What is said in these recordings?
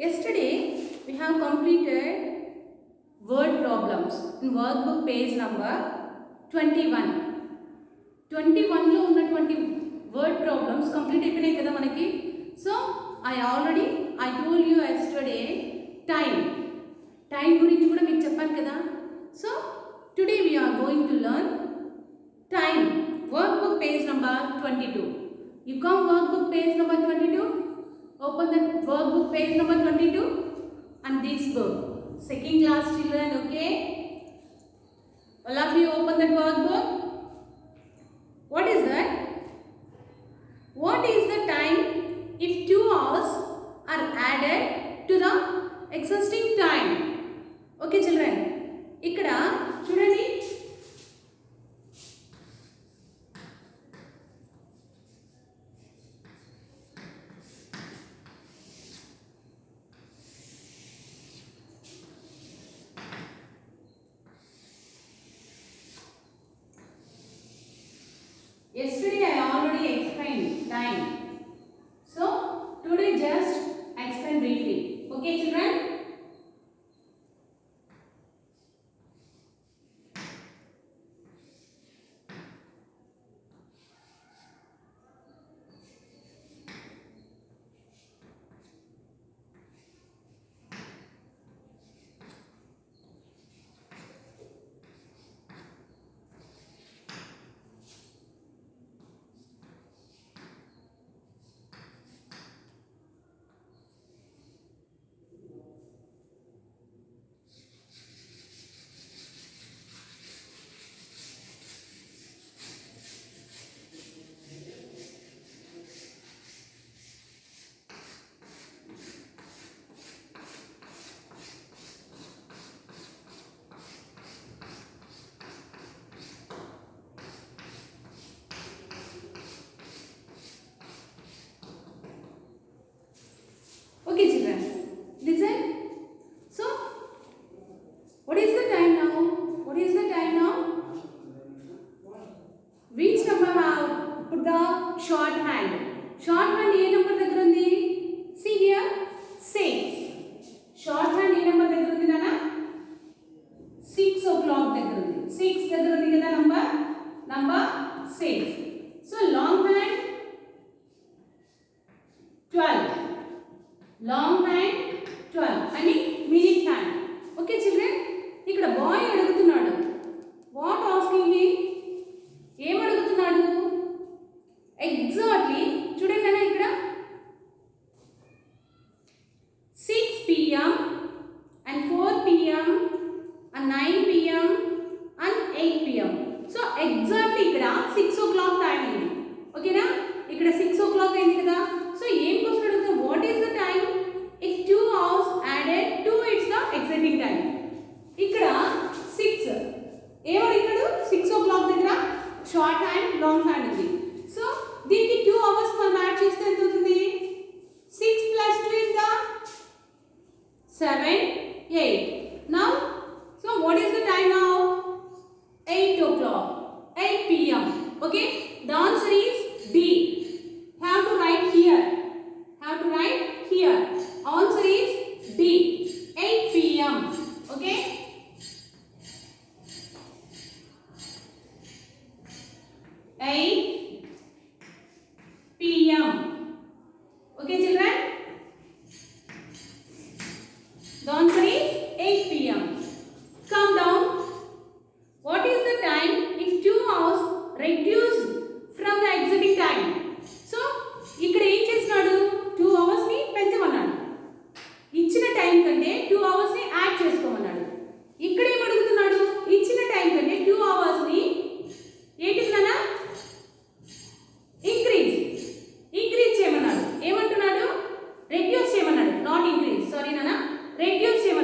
Yesterday we have completed word problems in workbook page number 21. 21 లో ఉన్నటువంటి word problems complete అయిపోయినాయి కదా మనకి. So I told you yesterday time గురించి కూడా మీకు చెప్పాను కదా. So today we are going to learn time, workbook page number 22. You come workbook page number 22. Open the workbook page number 22 and this book. Second class children, okay? All of you open that workbook. What is that? What is the time if 2 hours are added to the existing time? Okay children. Ikkada chudandi. Yesterday I already explained time. So today just explain briefly. Okay children? Okay children, listen. So, what is the time now? What is the time now? Which number have put the shorthand? Shorthand A number దగ్గర ఉంది? See here, 6. Shorthand A number దగ్గర ఉంది నాన్న? 6 o'clock దగ్గర ఉంది. 6 దగ్గర ఉంది కదా number 6. So, long hand 12. Long hand 12 and minute hand. Okay children, ఇక్కడ boy అడుగుతున్నాడు. What asking he? ఏం అడుగుతున్నాడు? Exactly చూడండి అన్న ఇక్కడ 6 pm and 4 pm and 9 pm and 8 pm. So exactly ఇక్కడ 6 o'clock time ఉంది. ఓకేనా? ఇక్కడ 6 o'clock అయింది కదా. So ఏం క్వశ్చన్ అడుగుతా? What is the time if 2 hours added to its the exiting time? ఇక్కడ 6 ఏం అడిగాడు? 6 o'clock దగ్గర షార్ట్ హ్యాండ్ లాంగ్ హ్యాండ్ ఉంది. సో దీనికి 2 hours మనం యాడ్ చేస్తే ఎంత అవుతుంది? 6 plus 2 is the 7 8. Now so what is the time now? 8 o'clock, 8 pm. Okay, the answer is D. Have to write here. Answer is D. 8 pm. Okay. PM. Okay children? The answer is 8 pm. Come down. What is the time if 2 hours reduced from the exiting time? So, ఇక్కడ ఏం చేస్తున్నాడు? 2 hours ని పెంచమన్నాడు. ఇచ్చిన time కంటే 2 hours ని add చేసుకోమన్నాడు. ఇక్కడ ఏం అడుగుతున్నాడు? ఇచ్చిన టైం కంటే 2 hours ని ఏంటిదన్నా ఇంక్రీజ్ చేయమన్నాడు. ఏమంటున్నాడు? రెడ్యూస్ చేయమన్నాడు. నాట్ ఇంక్రీజ్, సారీ నాన్న, రెడ్యూస్ చేయమన్నాడు.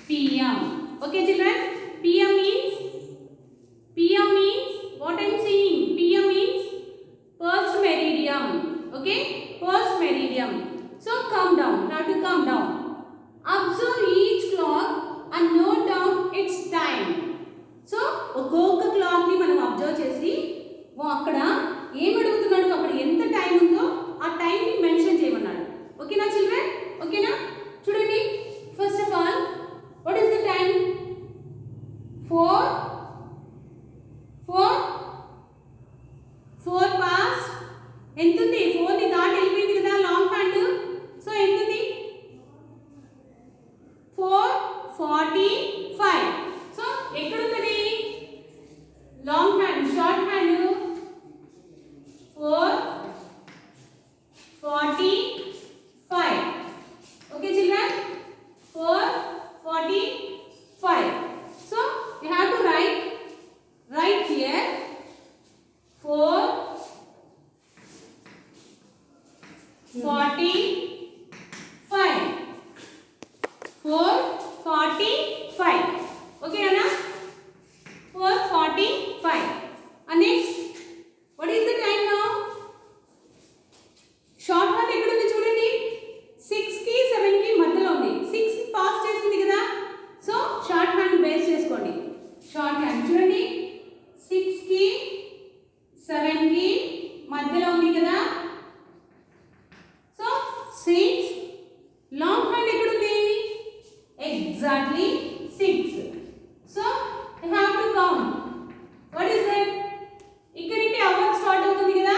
PM. Okay, children. PM means what I'm saying. PM means first meridian. Okay, first meridian. So come down. Have to come down. Observe each clock and note down its time. So ఒక్కొక్క clock ని మనం observe చేసి అక్కడ ఏం అడుగుతున్నాడు, అక్కడ ఎంత time ఉందో ఆ టైం ని మెన్షన్ చేయమన్నాడు. ఓకేనా చిల్డ్రన్? ఓకేనా? చూడండి, first of all what is the time? 4 pass. ఎంత ఉంది? 4 ని దాటి వెళ్ళిపోయింది కదా లాంగ్ హ్యాండ్. సో ఎంత ఉంది? 4:45. సో ఎక్కడ ఉంది long hand? Short hand 4:45. Okay children, 4:45. So you have to write here 4:45. 4:45. Okay Anna? 4:45. And next, what is the time now? Short hand ఎక్కడ ఉంది చూడండి. 6 కి 7 కి మధ్యలో ఉంది. 6 పాస్ చేస్తుంది కదా. సో షార్ట్ హ్యాండ్ బేస్ చేసుకోండి. షార్ట్ హ్యాండ్ చూడండి, 6 కి 7 కి మధ్యలో ఉంది కదా. సో 6. లాంగ్ హ్యాండ్ ఎక్కడ ఉంది? Exactly 6. So you have to count. What is it? ఇక్కడ నుండి అవర్ స్టార్ట్ అవుతుంది కదా.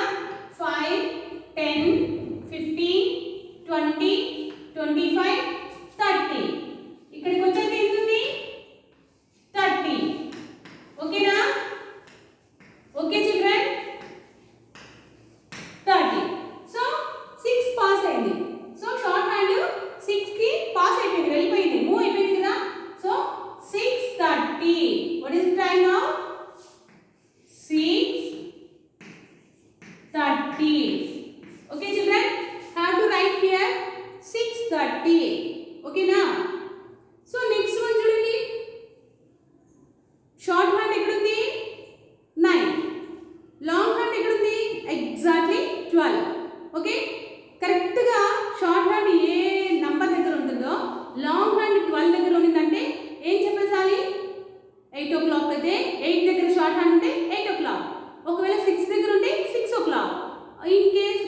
5, 10, 15, 20, 25, 30. ఇక్కడికి వచ్చాక ఎంత ఉంది? 30. ఓకేనా? Okay children, 30. సో 6 పాస్ అయింది. సో షార్ట్ హ్యాండ్ 6 కి పాస్ అయిపోయింది, వెళ్ళిపోయింది, మూవ్ అయిపోయింది కదా. So 6:30. What is the time now? 6:30. Okay children, have to write here 6:30. Okay now. So next one చూడండి, షార్ట్ హ్యాండ్ ఎక్కడ ఉంది? 9. లాంగ్ హ్యాండ్ ఎక్కడ ఉంది? ఎగ్జాక్ట్లీ 12. ఓకే, కరెక్ట్ గా షార్ట్ హ్యాండ్ ఏ నంబర్ దగ్గర ఉంటుందో లాంగ్ హ్యాండ్ 12 దగ్గర ఉందంటే ఏం చెప్పేసాలి? 8 o'clock అయితే 8 దగ్గర షార్ట్ హ్యాండ్ ఉంటే 8 o'clock. ఒకవేళ 6 దగ్గర ఉంటే 6 o'clock. ఇన్ కేస్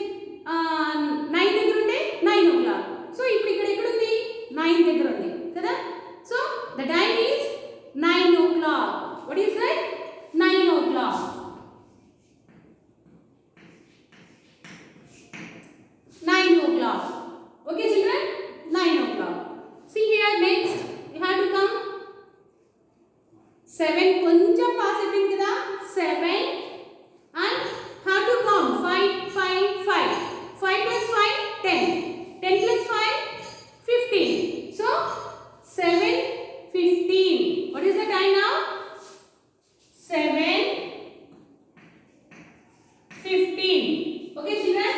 9 దగ్గర ఉంటే 9 o'clock. సో ఇప్పుడు ఇక్కడ ఎక్కడ ఉంది? 9 దగ్గర ఉంది కదా. So the time is 9 o'clock. What is that? 9 o'clock. 9 o'clock. Okay children, 9 o'clock. See here, next you have to come 7. కొంచెం పాస్ అయిపోయింది కదా. 7 and have to count 5, 5, 5. 5 plus 5, 10. 10 plus 5, 15. So 7:15. What is the time now? 7:15. Okay children.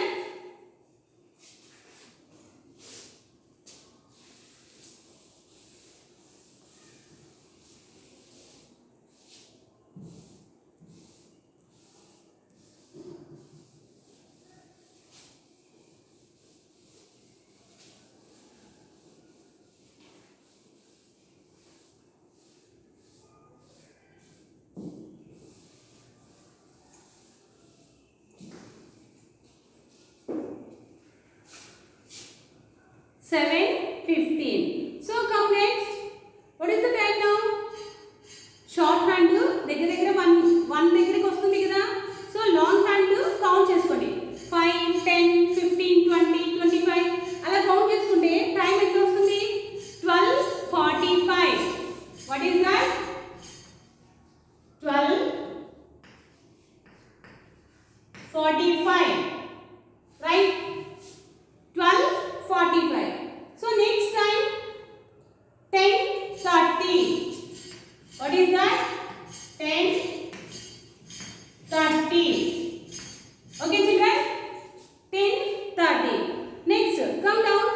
So come next. What is the time now? Short hand దగ్గర దగ్గర 1 దగ్గరికి వస్తుంది కదా. So long hand count చేసుకోండి. 5, 10, 15, 20, 25 అలా కౌంట్ చేసుకుంటే టైం ఎంత వస్తుంది? 12:45. What is that? 12:45. Right? 12:45. So next time 10:30. What is that? 10:30. Okay children, 10:30. Next, come down.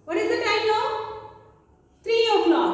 What is the time now? 3 o'clock.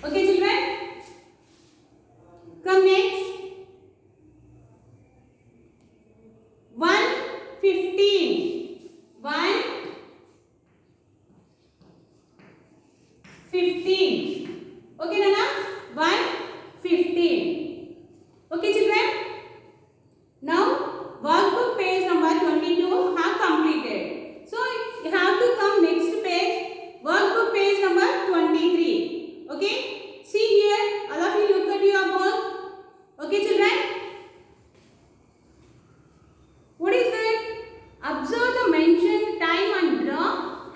Okay, children. Come next. 1:15. 1:15. Okay, Nana. 1:15. Okay, children. Now, workbook page number 22 have completed. So, you have to come next page. Workbook page number 23. Okay. See here. All of you look at your book. Okay, children. What is that? Observe the mentioned time and draw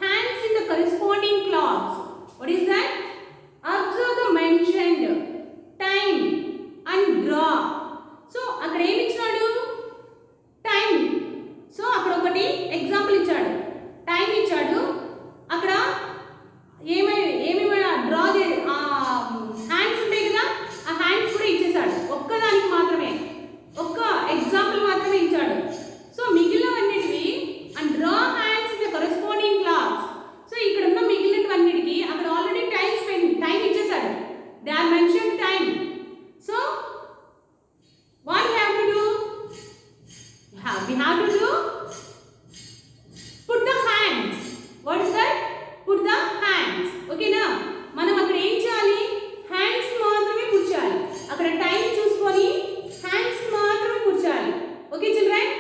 hands in the corresponding clocks. What is that? Observe the mentioned time and draw. So, అక్కడ ఏమి ఇచ్చాడు? Time. So, అక్కడ ఒకటి example ఇచ్చాడు. Time ఇచ్చాడు. అక్కడ ఏమేమి draw hands ఉంటాయి కదా, ఆ హ్యాండ్స్ కూడా ఇచ్చేసాడు. ఒక్కదానికి మాత్రమే, ఒక్క ఎగ్జాంపుల్ మాత్రమే ఇచ్చాడు. సో మిగిలినవన్నిటివి and draw hands in the corresponding clocks. So ఇక్కడ ఉన్న మిగిలినవన్నిటికి అక్కడ ఆల్రెడీ టైం ఇచ్చేసాడు. They are mention time. So what have to do? We have to do put the hands. What is that? Put the hands. Okay na? మనం అక్కడ ఏం చేయాలి? Hands మాత్రమే పుట్ చేయాలి. అక్కడ టైం చూసుకొని హ్యాండ్స్ మాత్రమే పుట్ చేయాలి. Okay children?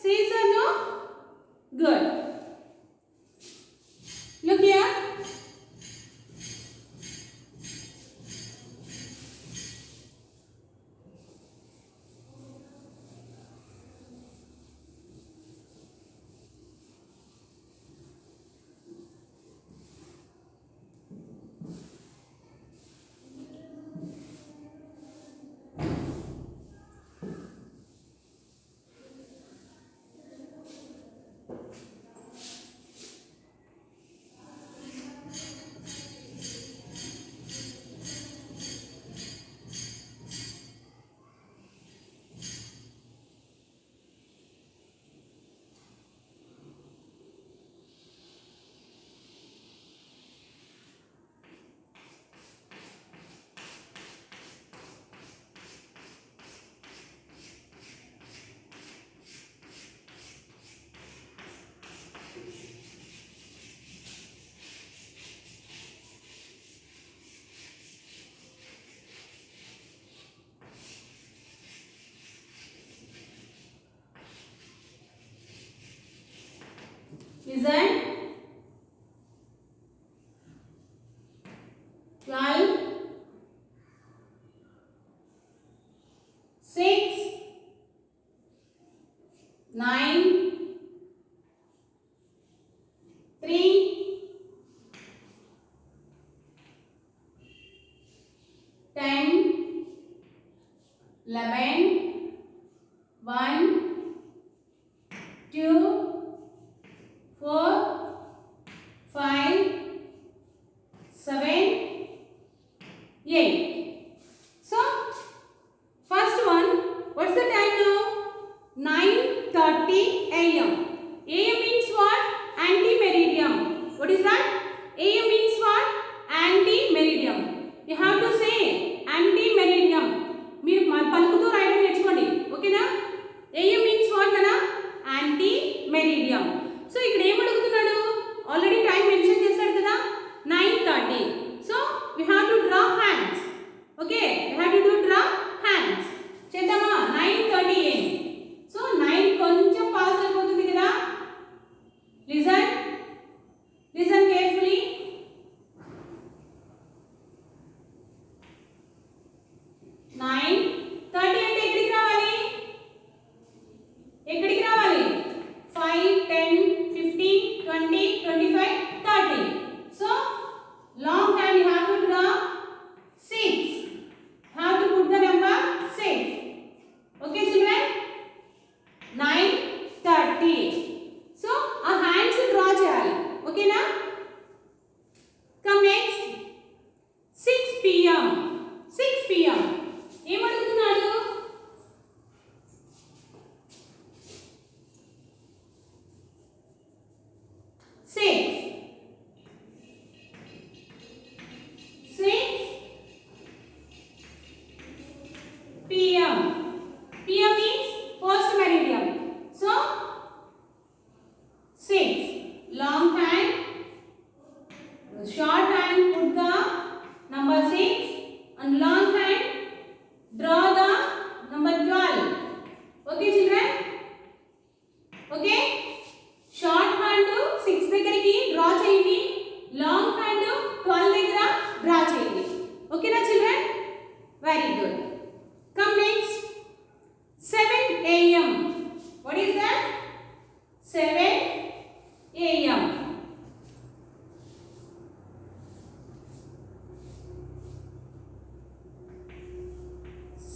Say yes or no? Good. Look here. Listen. 12, 6, 9, 3, 10, 11, 1, 2, 4, 5, 7, 8. So, first one, what's the time now? 9:30 a.m. a.m. means what? Anti-meridian. What is that? a.m. means what? Anti-meridian. You have to say anti-meridian. మీరు పలుకుతూ రాయడం నేర్చుకోండి. ఓకేనా? a.m. means what కదా? Anti-meridian. So ఇక్కడ ఏం అడుగుతున్నాడు? Already time mention చేశాడు కదా, 9:30. So we have to draw hands.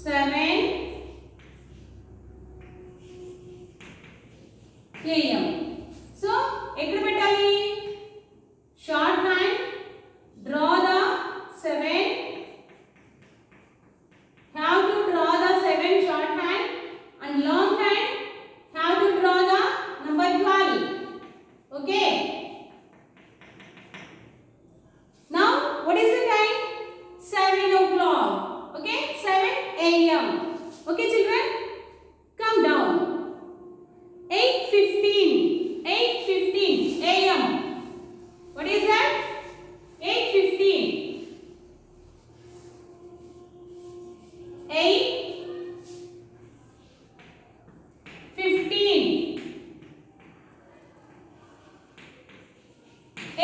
7 AM. So ఎక్కడ పెట్టాలి? Short hand draw the 7. Have to draw the 7 short hand and long hand have to draw the number 12. Okay. Now what is the time? 7 o'clock. Okay, 7 AM. Okay children, come down. 8:15 AM. What is that? 8:15. 8:15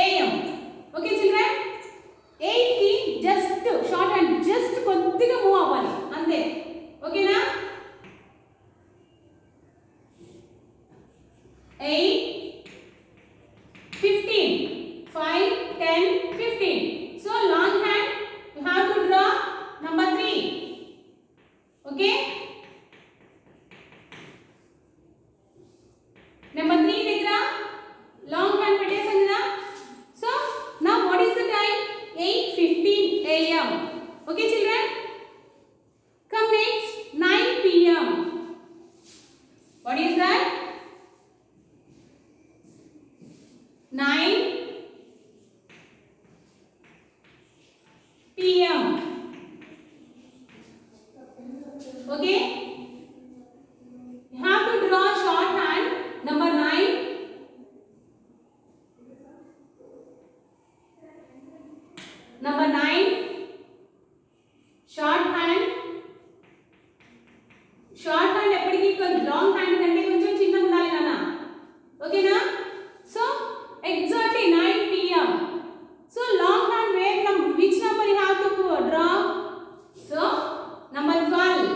AM. Okay children, 8 కి just short hand just కొద్దిగా move అవ్వాలి అంతే. ఓకేనా? 8:15 5 10 15. So long hand you have to draw number 3. Okay, number 3 దగ్గర long hand పెట్టేసాం కదా. So now what is the time? 8:15 AM. Okay children, come next 9 PM. What is that? 9 PM. Okay, you have to draw short hand number 9. Number 9 short hand. Short hand ఎప్పటికీ long hand కంటే కొంచెం చిన్నగా ఉండాలి నాన్న. ఓకేనా? So exactly 9 PM. So long hand where which number you have to draw? So number 12.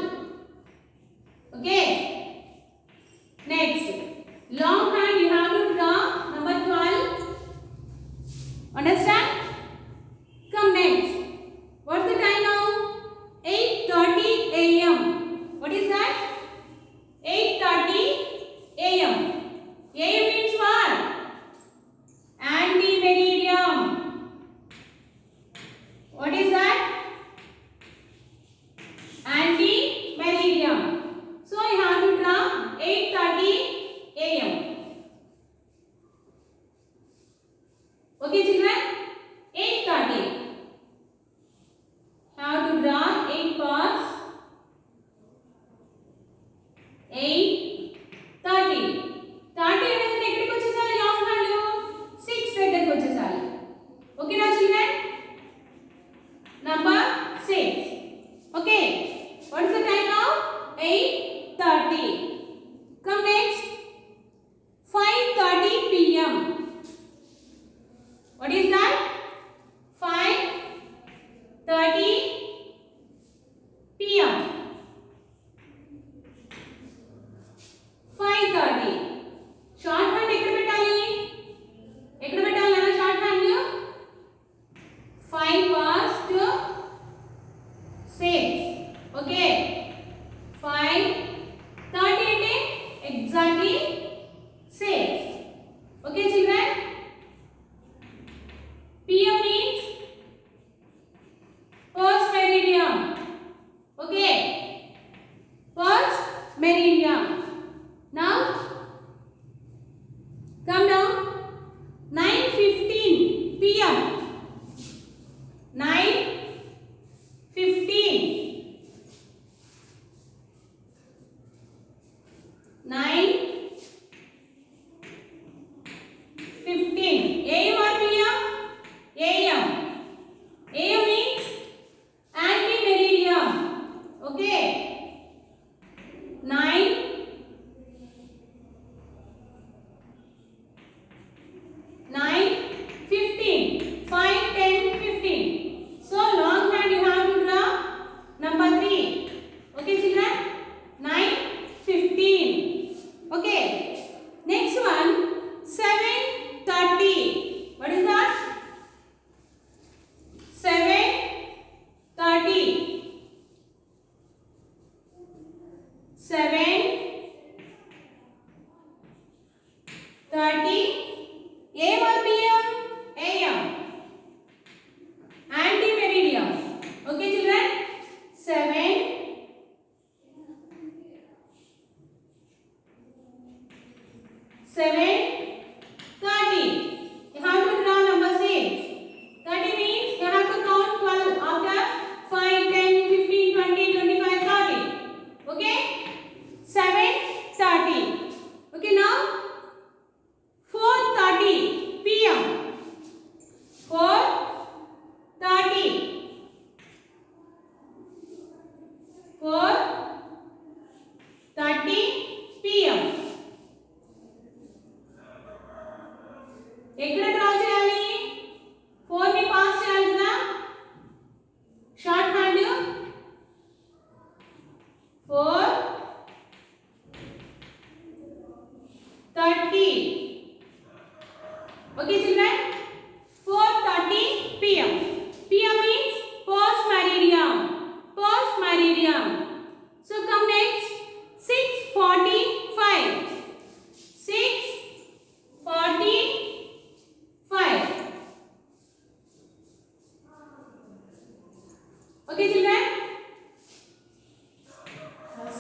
Okay, children.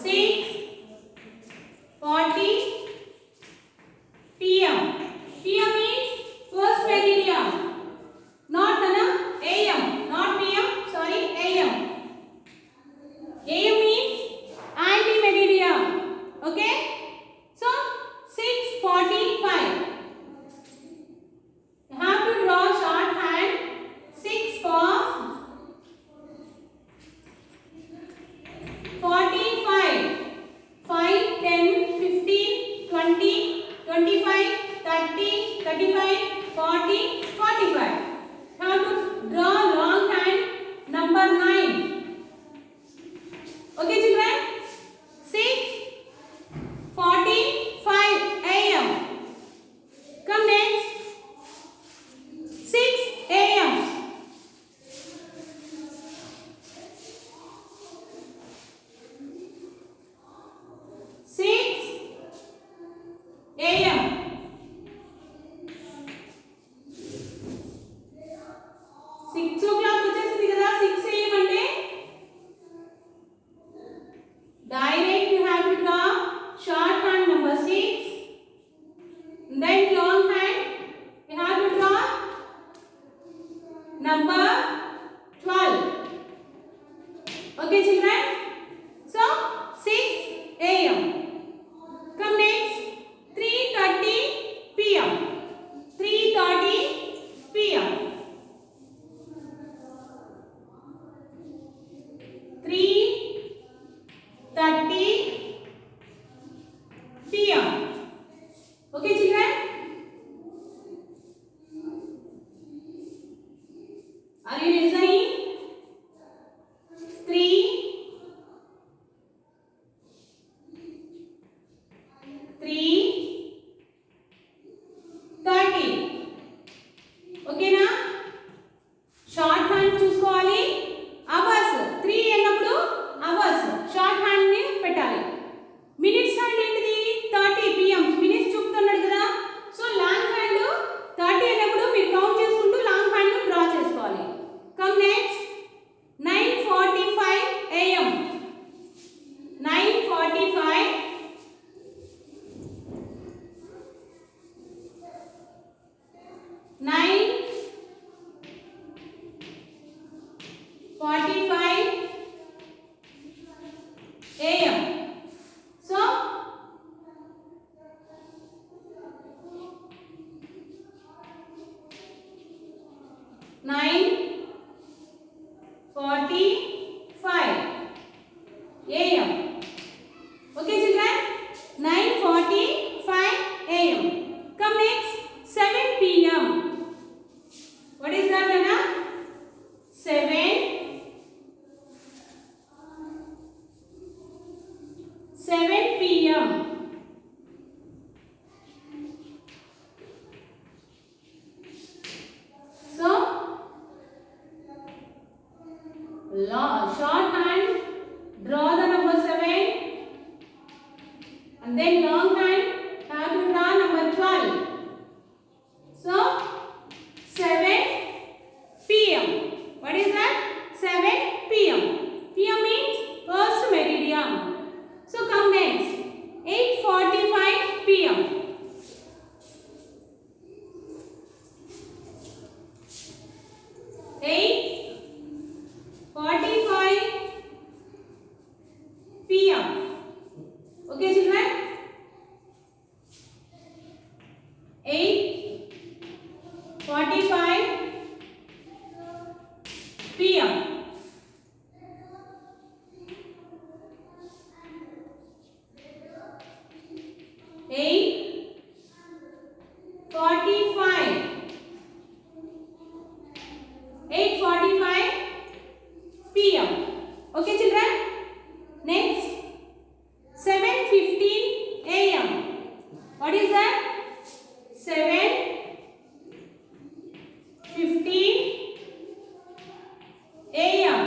6:40 p.m. PM means first meridian. Not AM. Not PM. Sorry, AM. AM means anti-meridian. Okay. So 6:45. You have to draw shorthand. 6 for 45. 5, 10, 15, 20, 25, 30, 35, 40, 45. You have to draw long hand number 9. Okay, children? 6:45 AM. Come next. 6 AM. 6 AM. 6 o'clock వచ్చేసింది కదా. 6 AM అంటే direct you have to draw short hand number 6, then long hand you have to draw number 12. Okay, children? So 6 AM. Come next. 3:30 PM. 3:30 PM. 3:30 PM. Okay, children? Are you listening? 3:30. Okay na? Short hand చూసుకోవాలి. Hours 3 అన్నప్పుడు hours short hand ని పెట్టాలి. Minutes hand ఏంటిది? 30 PM. Minutes చూపుతున్నాడు కదా. So long hand 30 అన్నప్పుడు మీరు count చేసుకుంటూ long hand ను డ్రా చేసుకోవాలి. Come next. 9:45 AM. 9:45 9:45 AM. So 9:45 AM. Okay, children? 9:45 AM. Come next. 7 PM. What is that, Anna? 7 PM. So short hand, draw the number 7, and then long hand have to draw number 12. So 7 PM. What is that? 7 PM. PM means first meridian. So come next. 8:45 PM. 8:45 PM. Okay, children? 8:45 PM. 8:45 PM. Okay, children? Next. 7:15 AM. What is that? 7:15 AM.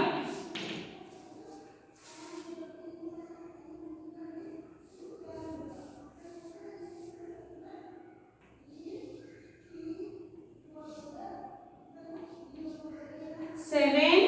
7:15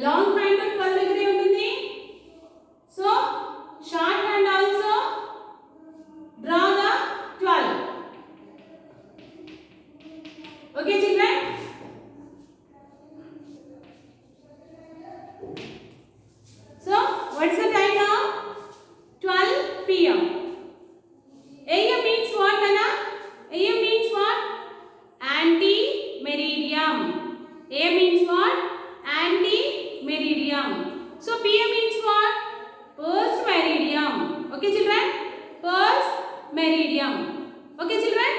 long hand 12 దగ్గరే ఉంటుంది. So short hand also draw the 12. Okay children. So what is the time now? 12 p.m. AM means what, Nana? AM means what? Ante-meridiem. AM means what? Ante-meridiem. So PM means what? Post-meridiem. Okay children? Post-meridiem. Okay children?